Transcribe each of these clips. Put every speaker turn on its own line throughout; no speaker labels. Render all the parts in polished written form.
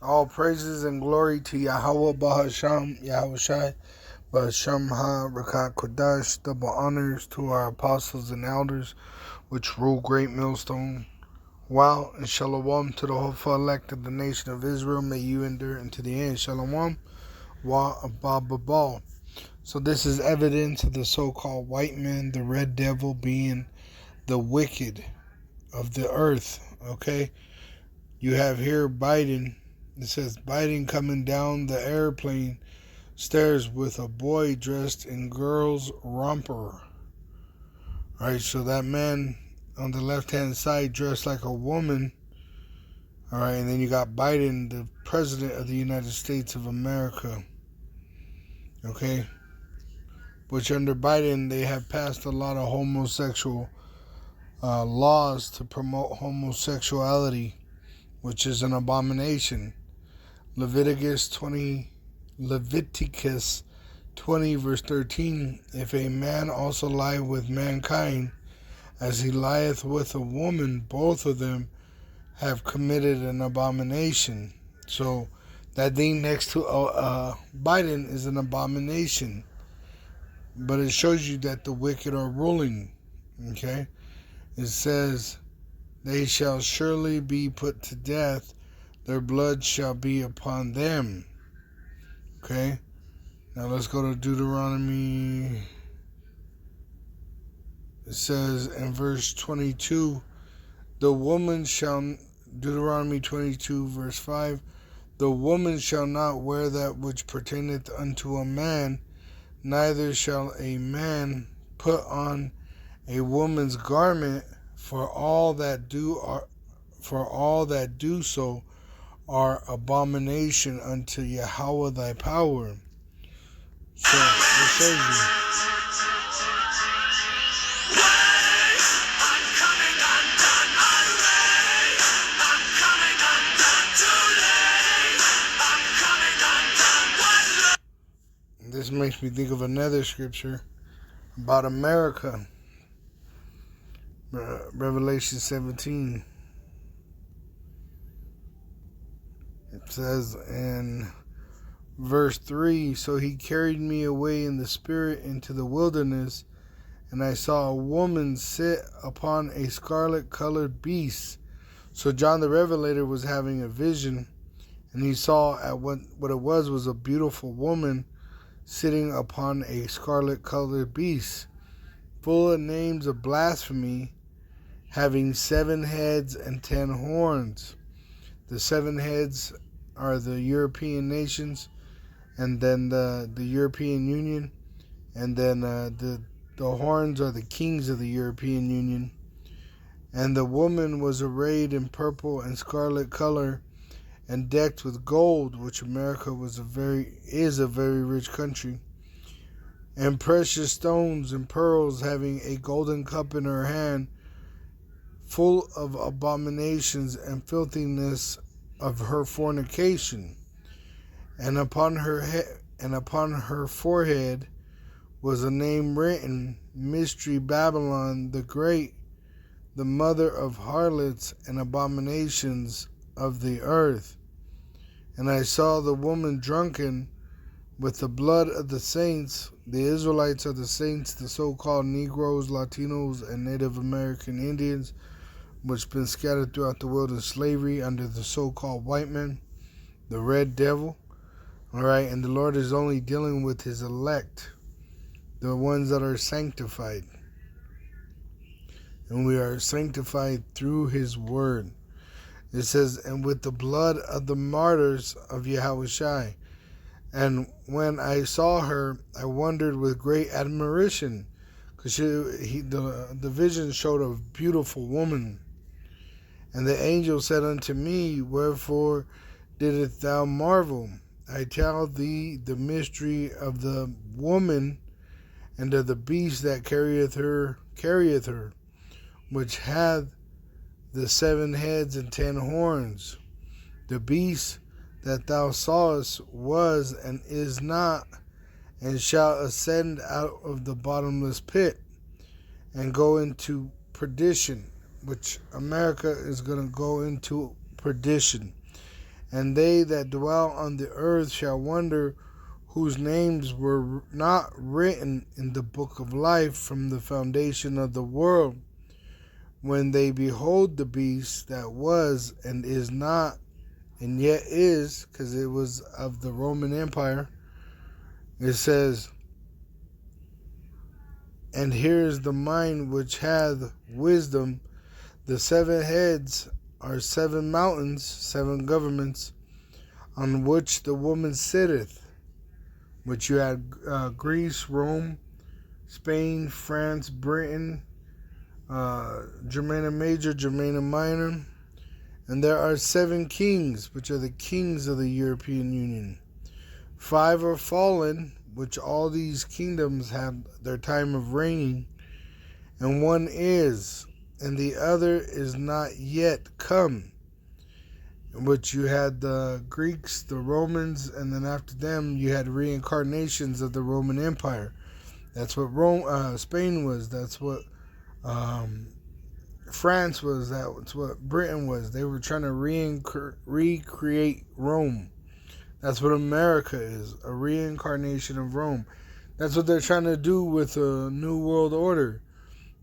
All praises and glory to Yahweh Bahasham, Yahushai, Bahasham Ha, Rakat Kodash. Double honors to our apostles and elders, which rule Great Millstone. Wow, and shalom to the hopeful elect of the nation of Israel. May you endure unto the end. Shalom, wa abababal. So this is evidence of the so-called white man, the red devil, being the wicked of the earth. Okay, you have here Biden. It says Biden coming down the airplane stairs with a boy dressed in girl's romper. Alright, so that man on the left-hand side dressed like a woman. Alright, and then you got Biden, the president of the United States of America. Okay? Which under Biden, they have passed a lot of homosexual laws to promote homosexuality, which is an abomination. Leviticus 20 verse 13, if a man also lie with mankind as he lieth with a woman, both of them have committed an abomination. So that thing next to Biden is an abomination, but it shows you that the wicked are ruling. Okay, it says they shall surely be put to death, their blood shall be upon them. Okay, now let's go to Deuteronomy. It says in verse 22, Deuteronomy 22 verse 5, the woman shall not wear that which pertaineth unto a man, neither shall a man put on a woman's garment, for all that do so are abomination unto Yahweh thy power. So it shows you. This makes me think of another scripture about America. Revelation 17. It says in verse 3, so he carried me away in the spirit into the wilderness, and I saw a woman sit upon a scarlet-colored beast. So John the Revelator was having a vision, and he saw what it was a beautiful woman sitting upon a scarlet-colored beast, full of names of blasphemy, having 7 heads and 10 horns. The 7 heads are the European nations, and then the European Union, and then the horns are the kings of the European Union. And the woman was arrayed in purple and scarlet color, and decked with gold, which America is a very rich country, and precious stones and pearls, having a golden cup in her hand, full of abominations and filthiness of her fornication. And upon her forehead was a name written, Mystery Babylon the Great, the mother of harlots and abominations of the earth. And I saw the woman drunken with the blood of the saints. The Israelites are the saints, the so-called Negroes, Latinos, and Native American Indians, which have been scattered throughout the world in slavery under the so-called white man, the red devil. All right, and the Lord is only dealing with his elect, the ones that are sanctified. And we are sanctified through his word. It says, and with the blood of the martyrs of Yahushai. And when I saw her, I wondered with great admiration, because the vision showed a beautiful woman. And the angel said unto me, wherefore didst thou marvel? I tell thee the mystery of the woman and of the beast that carrieth her, which hath the 7 heads and 10 horns. The beast that thou sawest was and is not, and shall ascend out of the bottomless pit, and go into perdition, which America is going to go into perdition. And they that dwell on the earth shall wonder, whose names were not written in the book of life from the foundation of the world, when they behold the beast that was and is not and yet is, because it was of the Roman Empire. It says, and here is the mind which hath wisdom. The 7 heads are 7 mountains, 7 governments, on which the woman sitteth, which you had Greece, Rome, Spain, France, Britain, Germania Major, Germania Minor. And there are 7 kings, which are the kings of the European Union. 5 are fallen, which all these kingdoms have their time of reigning. And 1 is, and the other is not yet come. In which you had the Greeks, the Romans, and then after them you had reincarnations of the Roman Empire. That's what Spain was. That's what France was. That's what Britain was. They were trying to recreate Rome. That's what America is, a reincarnation of Rome. That's what they're trying to do with a new world order.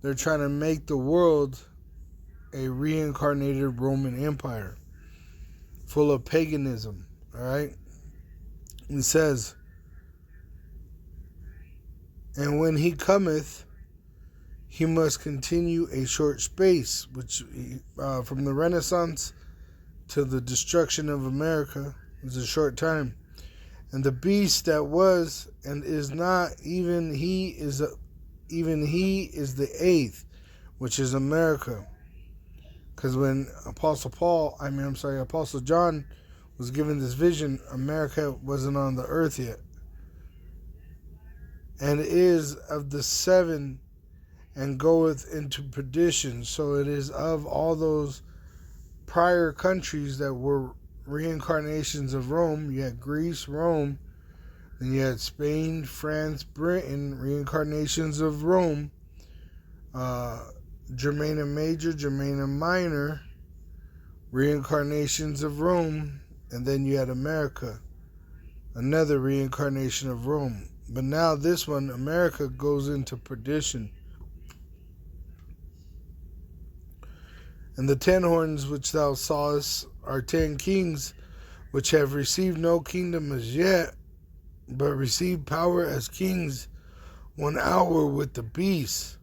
They're trying to make the world a reincarnated Roman Empire full of paganism. All right? It says, and when he cometh, he must continue a short space, which from the Renaissance to the destruction of America was a short time. And the beast that was and is not, even he is the 8th, which is America. Because when Apostle John was given this vision, America wasn't on the earth yet. And is of the 7 and goeth into perdition. So it is of all those prior countries that were reincarnations of Rome. You had Greece, Rome, then you had Spain, France, Britain, reincarnations of Rome, Germania Major, Germania Minor, reincarnations of Rome, and then you had America, another reincarnation of Rome. But now this one, America, goes into perdition. And the 10 horns which thou sawest are 10 kings, which have received no kingdom as yet, but receive power as kings 1 hour with the beast.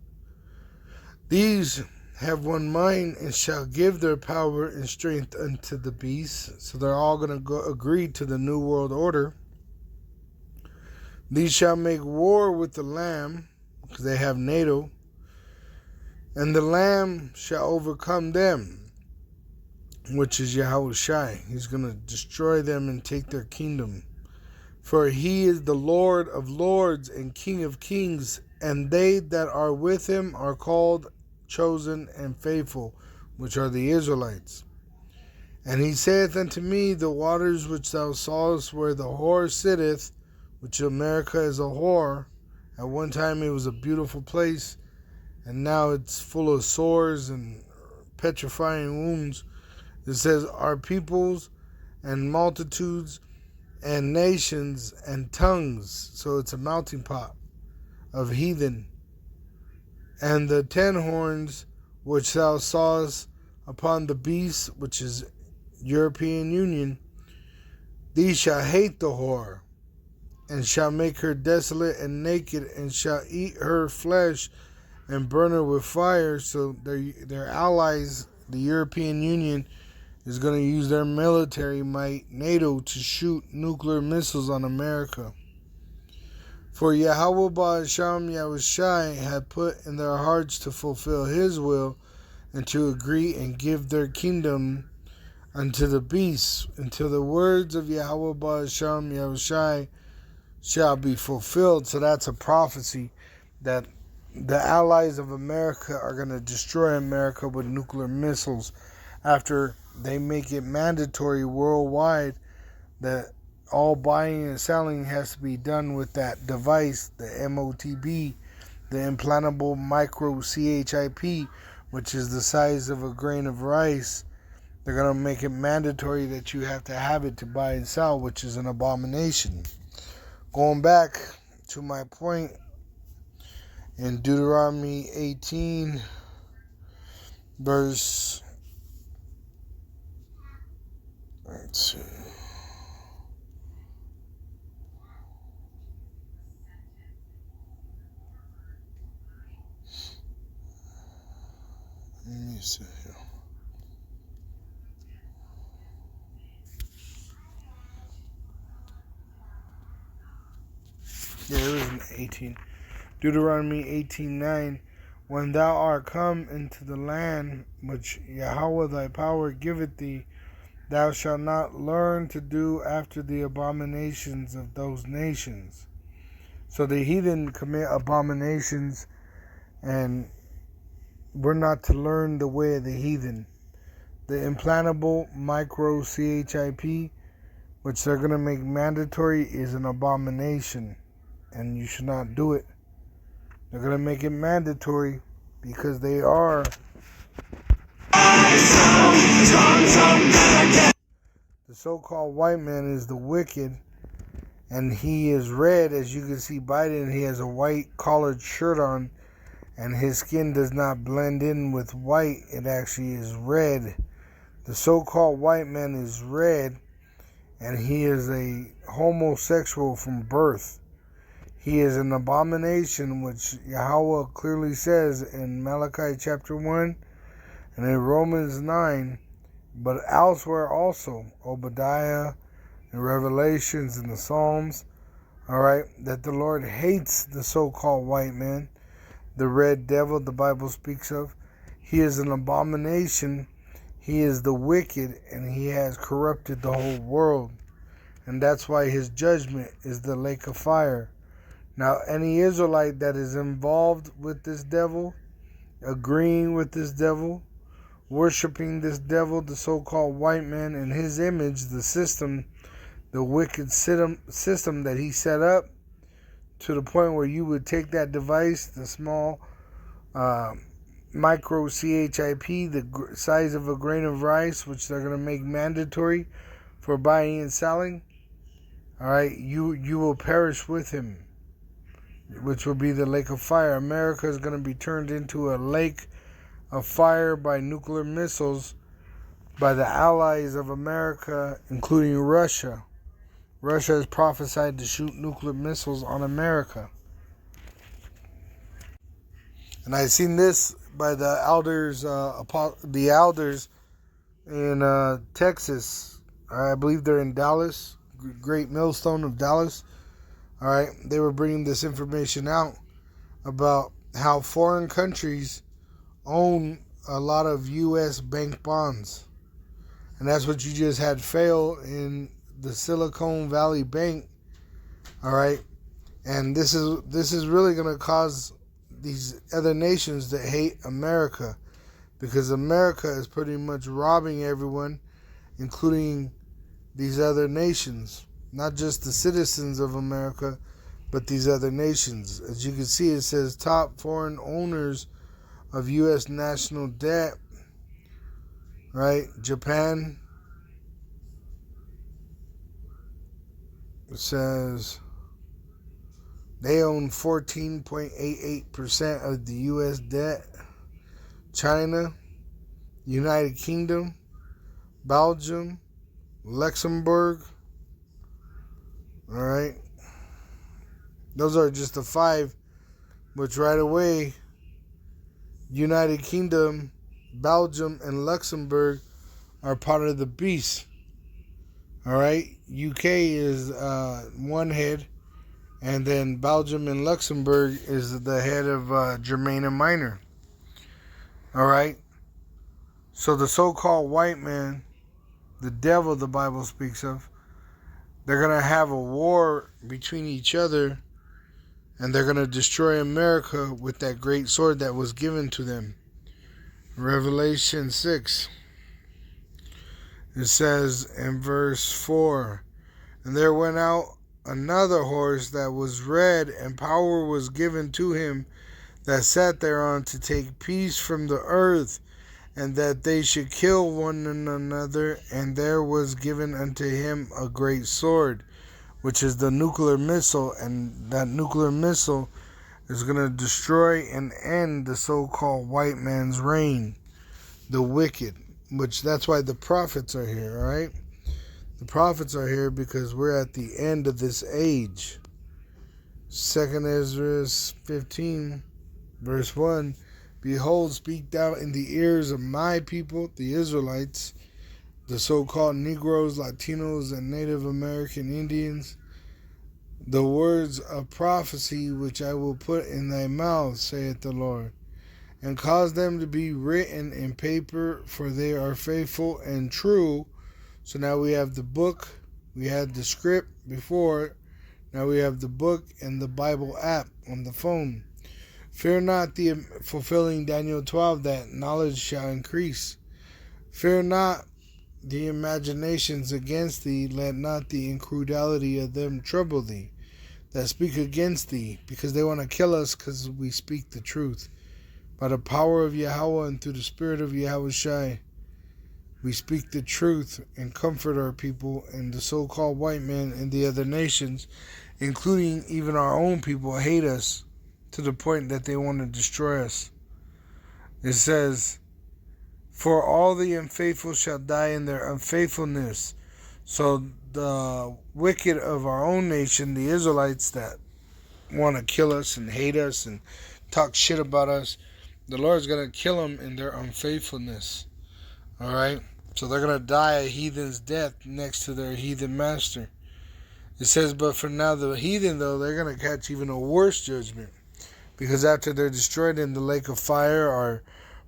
These have one mind and shall give their power and strength unto the beast. So they're all going to agree to the New World Order. These shall make war with the Lamb, because they have NATO, and the Lamb shall overcome them, which is Yahushai. He's going to destroy them and take their kingdom. For he is the Lord of lords and King of kings, and they that are with him are called, chosen, and faithful, which are the Israelites. And he saith unto me, the waters which thou sawest where the whore sitteth, which America is a whore. At one time it was a beautiful place, and now it's full of sores and petrifying wounds. It says, are peoples and multitudes and nations and tongues. So it's a melting pot of heathen. And the 10 horns which thou sawest upon the beast, which is European Union, these shall hate the whore, and shall make her desolate and naked, and shall eat her flesh and burn her with fire. So their allies, the European Union, is going to use their military might, NATO, to shoot nuclear missiles on America. For Yahweh Ba'asham Yahushai had put in their hearts to fulfill his will, and to agree and give their kingdom unto the beast, until the words of Yahweh Ba'asham Yahushai shall be fulfilled. So that's a prophecy that the allies of America are going to destroy America with nuclear missiles after they make it mandatory worldwide that all buying and selling has to be done with that device, the MOTB, the implantable micro CHIP, which is the size of a grain of rice, They're going to make it mandatory that you have to have it to buy and sell, which is an abomination. Going back to my point, in Deuteronomy 18, verse, let's see, let me see here. Yeah, it was in 18. Deuteronomy 18:9. When thou art come into the land which Yahweh thy power giveth thee, thou shalt not learn to do after the abominations of those nations. So the heathen commit abominations, and we're not to learn the way of the heathen. The implantable microchip, which they're going to make mandatory, is an abomination, and you should not do it. They're going to make it mandatory because they are the so-called white man is the wicked, and he is red. As you can see, Biden, he has a white collared shirt on, and his skin does not blend in with white. It actually is red. The so-called white man is red, and he is a homosexual from birth. He is an abomination, which Yahweh clearly says in Malachi chapter 1 and in Romans 9, but elsewhere also, Obadiah and Revelations and the Psalms, all right, that the Lord hates the so-called white man, the red devil the Bible speaks of. He is an abomination. He is the wicked, and he has corrupted the whole world. And that's why his judgment is the lake of fire. Now, any Israelite that is involved with this devil, agreeing with this devil, worshiping this devil, the so-called white man, in his image, the system, the wicked system that he set up, to the point where you would take that device, the small micro chip, the size of a grain of rice, which they're going to make mandatory for buying and selling, all right, you will perish with him, which will be the lake of fire. America is going to be turned into a lake of fire by nuclear missiles by the allies of America, including Russia. Russia has prophesied to shoot nuclear missiles on America. And I've seen this by the elders in Texas. I believe they're in Dallas, Great Millstone of Dallas. All right, they were bringing this information out about how foreign countries own a lot of U.S. bank bonds. And that's what you just had fail in the Silicon Valley Bank. All right, and this is really going to cause these other nations to hate America, because America is pretty much robbing everyone, including these other nations, not just the citizens of America, but these other nations. As you can see, it says top foreign owners of U.S. national debt, right? Japan, it says they own 14.88% of the U.S. debt. China, United Kingdom, Belgium, Luxembourg. All right. Those are just the 5, which right away, United Kingdom, Belgium, and Luxembourg are part of the beast. All right. UK is one head, and then Belgium and Luxembourg is the head of Germania Minor. All right. So the so-called white man, the devil the Bible speaks of, they're going to have a war between each other, and they're going to destroy America with that great sword that was given to them. Revelation 6. It says in verse 4, and there went out another horse that was red, and power was given to him that sat thereon to take peace from the earth and that they should kill one another. And there was given unto him a great sword, which is the nuclear missile, and that nuclear missile is going to destroy and end the so-called white man's reign, the wicked, which that's why the prophets are here, all right? The prophets are here because we're at the end of this age. 2 Ezra 15, verse 1, Behold, speak thou in the ears of my people, the Israelites, the so-called Negroes, Latinos, and Native American Indians, the words of prophecy which I will put in thy mouth, saith the Lord, and cause them to be written in paper, for they are faithful and true. So now we have the book, we had the script before, now we have the book and the Bible app on the phone. Fear not, the fulfilling Daniel 12, that knowledge shall increase. Fear not the imaginations against thee, let not the incredulity of them trouble thee that speak against thee, because they want to kill us because we speak the truth. By the power of Yahweh and through the spirit of Yahushai, we speak the truth and comfort our people, and the so-called white man and the other nations, including even our own people, hate us to the point that they want to destroy us. It says, for all the unfaithful shall die in their unfaithfulness. So the wicked of our own nation, the Israelites that want to kill us and hate us and talk shit about us, the Lord's going to kill them in their unfaithfulness. All right? So they're going to die a heathen's death next to their heathen master. It says, but for now the heathen, though, they're going to catch even a worse judgment. Because after they're destroyed in the lake of fire, or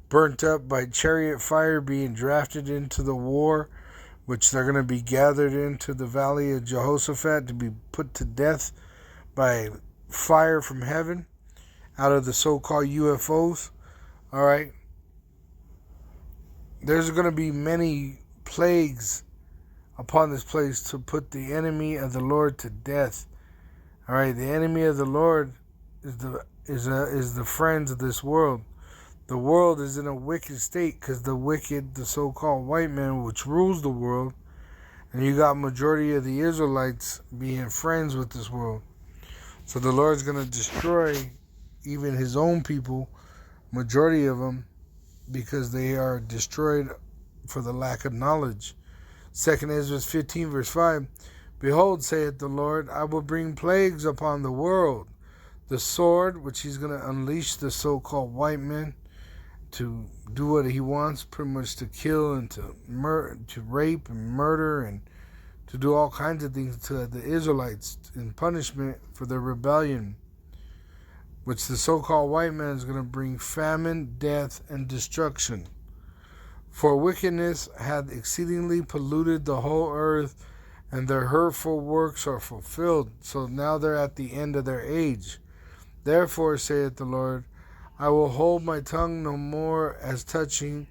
burnt up by chariot fire, being drafted into the war, which they're going to be gathered into the valley of Jehoshaphat to be put to death by fire from heaven out of the so-called UFOs. All right. There's going to be many plagues upon this place to put the enemy of the Lord to death. All right. The enemy of the Lord is the friends of this world. The world is in a wicked state because the wicked, the so-called white man, which rules the world, and you got majority of the Israelites being friends with this world. So the Lord's going to destroy even his own people, majority of them, because they are destroyed for the lack of knowledge. 2 Ezra 15, verse 5, Behold, saith the Lord, I will bring plagues upon the world. The sword, which he's going to unleash the so-called white men to do what he wants, pretty much to kill and to rape and murder and to do all kinds of things to the Israelites in punishment for their rebellion, which the so-called white man is going to bring famine, death, and destruction. For wickedness hath exceedingly polluted the whole earth, and their hurtful works are fulfilled. So now they're at the end of their age. Therefore, saith the Lord, I will hold my tongue no more as touching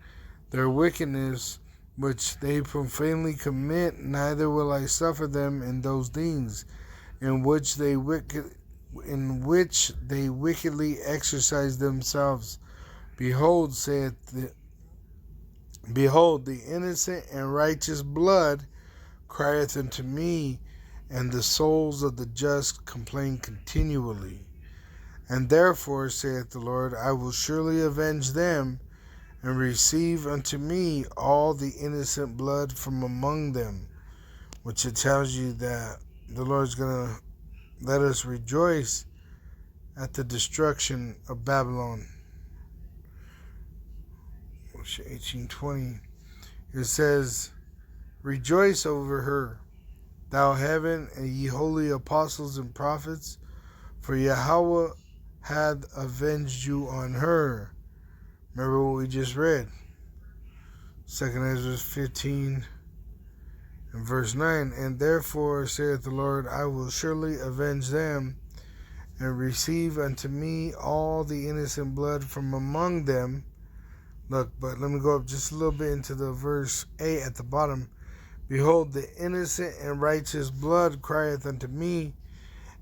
their wickedness, which they profanely commit, neither will I suffer them in those things in which they wickedly exercise themselves. Behold, the innocent and righteous blood crieth unto me, and the souls of the just complain continually. And therefore, saith the Lord, I will surely avenge them, and receive unto me all the innocent blood from among them. Which it tells you that the Lord's going to let us rejoice at the destruction of Babylon. 18:20. It says, Rejoice over her, thou heaven, and ye holy apostles and prophets, for Yahweh hath avenged you on her. Remember what we just read. 2 Ezra 15 and verse 9. And therefore, saith the Lord, I will surely avenge them, and receive unto me all the innocent blood from among them. Look, but let me go up just a little bit into the verse 8 at the bottom. Behold, the innocent and righteous blood crieth unto me,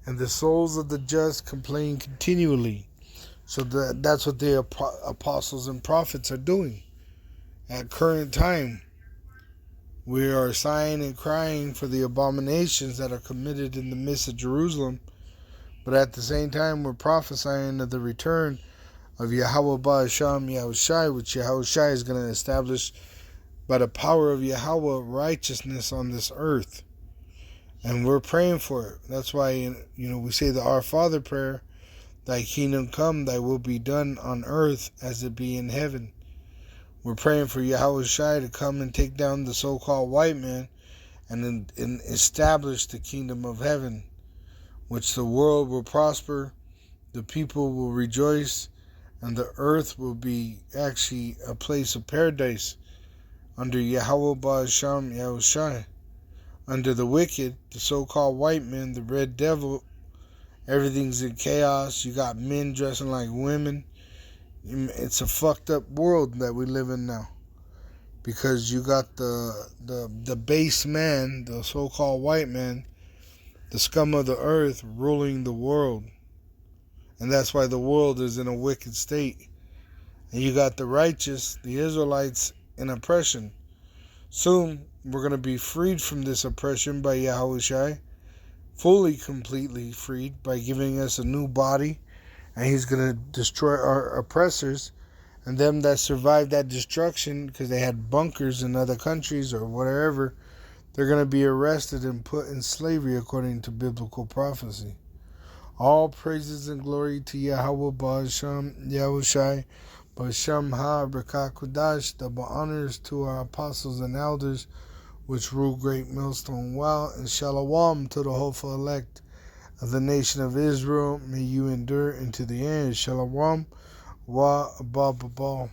and the souls of the just complain continually. So that's what the apostles and prophets are doing. at current time. We are sighing and crying for the abominations that are committed in the midst of Jerusalem, but at the same time we're prophesying of the return of Yahweh Ba'asham Yahushai, which Yahushai is going to establish by the power of Yahweh righteousness on this earth. And we're praying for it. That's why, we say the Our Father prayer, thy kingdom come, thy will be done on earth as it be in heaven. We're praying for Yahushai to come and take down the so-called white man and establish the kingdom of heaven, which the world will prosper, the people will rejoice, and the earth will be actually a place of paradise under Yahweh Ba'asham Yahushai. Under the wicked, the so-called white men, the red devil, everything's in chaos. You got men dressing like women. It's a fucked up world that we live in now, because you got the base man, the so-called white man, the scum of the earth, ruling the world. And that's why the world is in a wicked state. And you got the righteous, the Israelites, in oppression. Soon, we're going to be freed from this oppression by Yahushai, fully, completely freed, by giving us a new body. And he's going to destroy our oppressors, and them that survived that destruction because they had bunkers in other countries or whatever, they're going to be arrested and put in slavery according to biblical prophecy. All praises and glory to Yahweh Ba'asham Yahushai Ba'asham Ha B'Kakudash. Double honors to our apostles and elders which rule great millstone well, and shalom to the hopeful elect of the nation of Israel. May you endure into the end. Shalom wa ba ba ba.